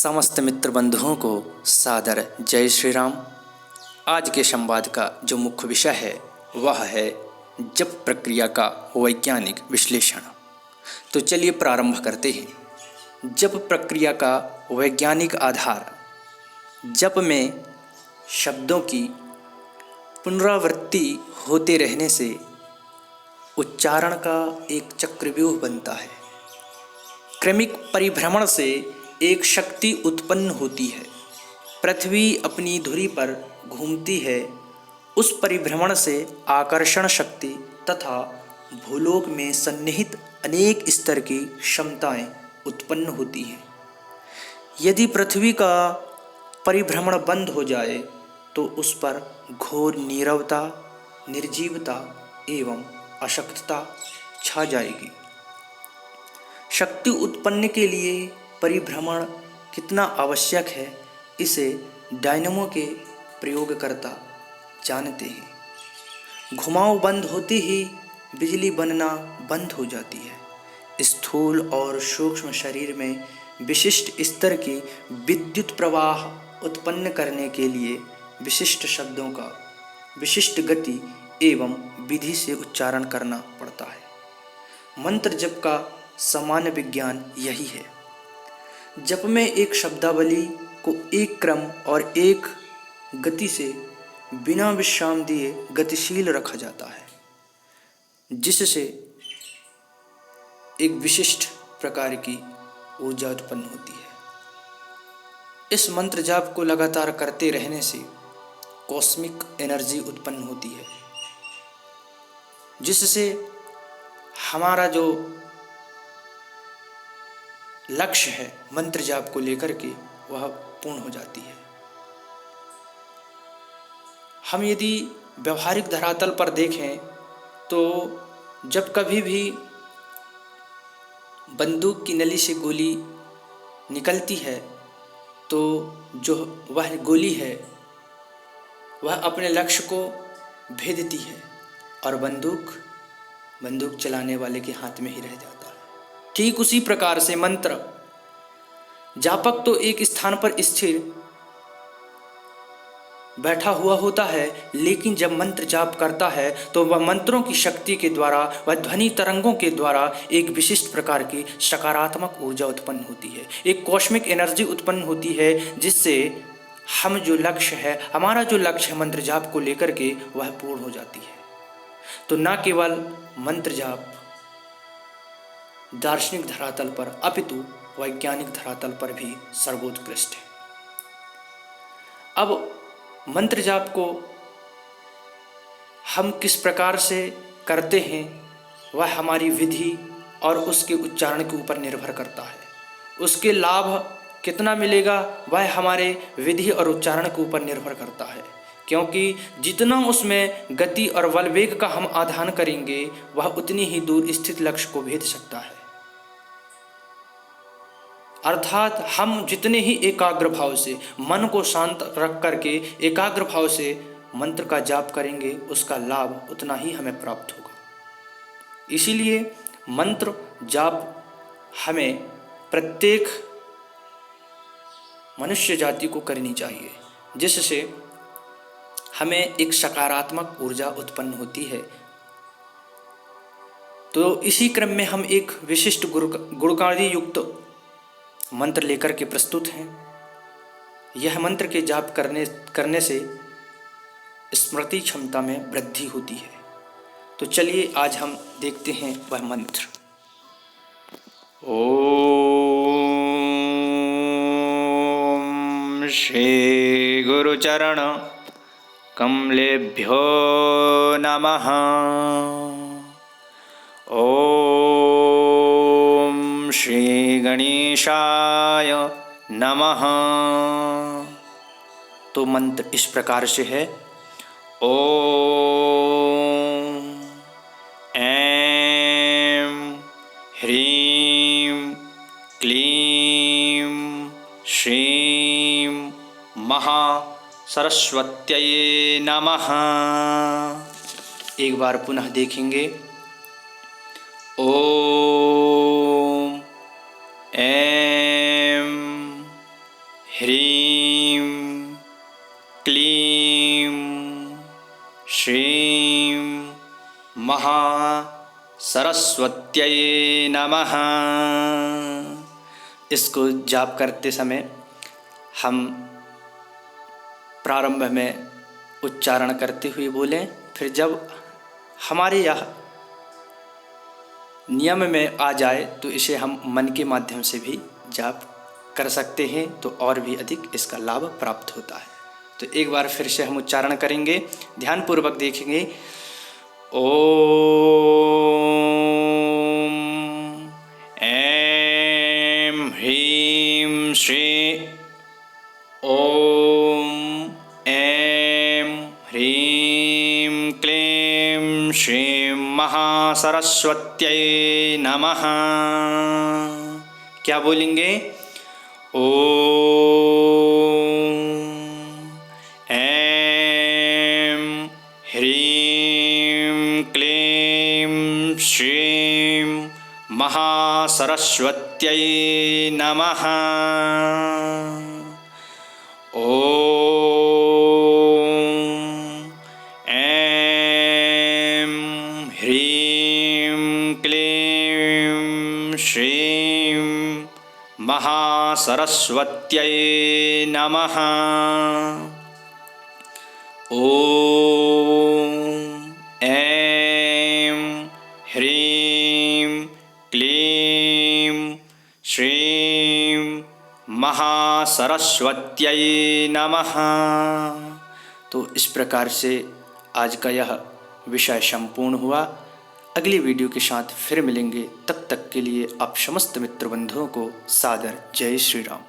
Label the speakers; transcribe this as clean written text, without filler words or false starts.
Speaker 1: समस्त मित्र बंधुओं को सादर जय श्री राम। आज के संवाद का जो मुख्य विषय है वह है जप प्रक्रिया का वैज्ञानिक विश्लेषण। तो चलिए प्रारंभ करते हैं। जप प्रक्रिया का वैज्ञानिक आधार। जप में शब्दों की पुनरावृत्ति होते रहने से उच्चारण का एक चक्रव्यूह बनता है। क्रमिक परिभ्रमण से एक शक्ति उत्पन्न होती है। पृथ्वी अपनी धुरी पर घूमती है। उस परिभ्रमण से आकर्षण शक्ति तथा भूलोक में सन्निहित अनेक स्तर की क्षमताएं उत्पन्न होती हैं। यदि पृथ्वी का परिभ्रमण बंद हो जाए तो उस पर घोर नीरवता, निर्जीवता एवं अशक्तता छा जाएगी। शक्ति उत्पन्न के लिए परिभ्रमण कितना आवश्यक है, इसे डायनमो के प्रयोगकर्ता जानते हैं। घुमाव बंद होते ही बिजली बनना बंद हो जाती है। स्थूल और सूक्ष्म शरीर में विशिष्ट स्तर की विद्युत प्रवाह उत्पन्न करने के लिए विशिष्ट शब्दों का विशिष्ट गति एवं विधि से उच्चारण करना पड़ता है। मंत्र जप का सामान्य विज्ञान यही है। जप में एक शब्दावली को एक क्रम और एक गति से बिना विश्राम दिए गतिशील रखा जाता है, जिससे एक विशिष्ट प्रकार की ऊर्जा उत्पन्न होती है। इस मंत्र जाप को लगातार करते रहने से कॉस्मिक एनर्जी उत्पन्न होती है, जिससे हमारा जो लक्ष्य है मंत्र जाप को लेकर के वह पूर्ण हो जाती है। हम यदि व्यवहारिक धरातल पर देखें तो जब कभी भी बंदूक की नली से गोली निकलती है तो जो वह गोली है वह अपने लक्ष्य को भेदती है और बंदूक चलाने वाले के हाथ में ही रह जाता है। ठीक उसी प्रकार से मंत्र जापक तो एक स्थान पर स्थिर बैठा हुआ होता है, लेकिन जब मंत्र जाप करता है तो वह मंत्रों की शक्ति के द्वारा, वह ध्वनि तरंगों के द्वारा एक विशिष्ट प्रकार की सकारात्मक ऊर्जा उत्पन्न होती है। एक कॉस्मिक एनर्जी उत्पन्न होती है, जिससे हम जो लक्ष्य है, हमारा जो लक्ष्य है मंत्र जाप को लेकर के, वह पूर्ण हो जाती है। तो न केवल मंत्र जाप दार्शनिक धरातल पर अपितु वैज्ञानिक धरातल पर भी सर्वोत्कृष्ट है। अब मंत्र जाप को हम किस प्रकार से करते हैं वह हमारी विधि और उसके उच्चारण के ऊपर निर्भर करता है। उसके लाभ कितना मिलेगा वह हमारे विधि और उच्चारण के ऊपर निर्भर करता है, क्योंकि जितना उसमें गति और बल वेग का हम आधान करेंगे वह उतनी ही दूर स्थित लक्ष्य को भेद सकता है। अर्थात हम जितने ही एकाग्र भाव से, मन को शांत रख करके एकाग्र भाव से मंत्र का जाप करेंगे, उसका लाभ उतना ही हमें प्राप्त होगा। इसीलिए मंत्र जाप हमें प्रत्येक मनुष्य जाति को करनी चाहिए, जिससे हमें एक सकारात्मक ऊर्जा उत्पन्न होती है। तो इसी क्रम में हम एक विशिष्ट गुणकारी युक्त मंत्र लेकर के प्रस्तुत हैं। यह मंत्र के जाप करने से स्मृति क्षमता में वृद्धि होती है। तो चलिए आज हम देखते हैं वह मंत्र। ओम श्री गुरुचरण कमलेभ्यो नमः। ओम श्री गणेशाय नमः। तो मंत्र इस प्रकार से है। ओम ऐं ह्रीं क्लीं श्रीं महासरस्वत्यै नमः। एक बार पुनः देखेंगे। ओम ऐं ह्रीं क्लीं श्रीं महासरस्वत्यै नमः। इसको जाप करते समय हम प्रारंभ में उच्चारण करते हुए बोलें, फिर जब हमारे यह नियम में आ जाए तो इसे हम मन के माध्यम से भी जाप कर सकते हैं, तो और भी अधिक इसका लाभ प्राप्त होता है। तो एक बार फिर से हम उच्चारण करेंगे, ध्यानपूर्वक देखेंगे। ओम ऐं ह्रीं श्री ओम ऐं ह्रीं क्लीं श्रीं महासरस्वत्यै नमः। क्या बोलेंगे? ओम ऐं ह्रीं क्लीं श्रीं महासरस्वत्यै नमः। ओम ऐं ह्रीं क्लीं श्रीं महासरस्वत्यै नमः। ओम ऐं ह्रीं क्लीं श्रीं महासरस्वत्यै नमः। तो इस प्रकार से आज का यह विषय संपूर्ण हुआ। अगली वीडियो के साथ फिर मिलेंगे, तब तक के लिए आप समस्त मित्र बंधुओं को सादर जय श्री राम।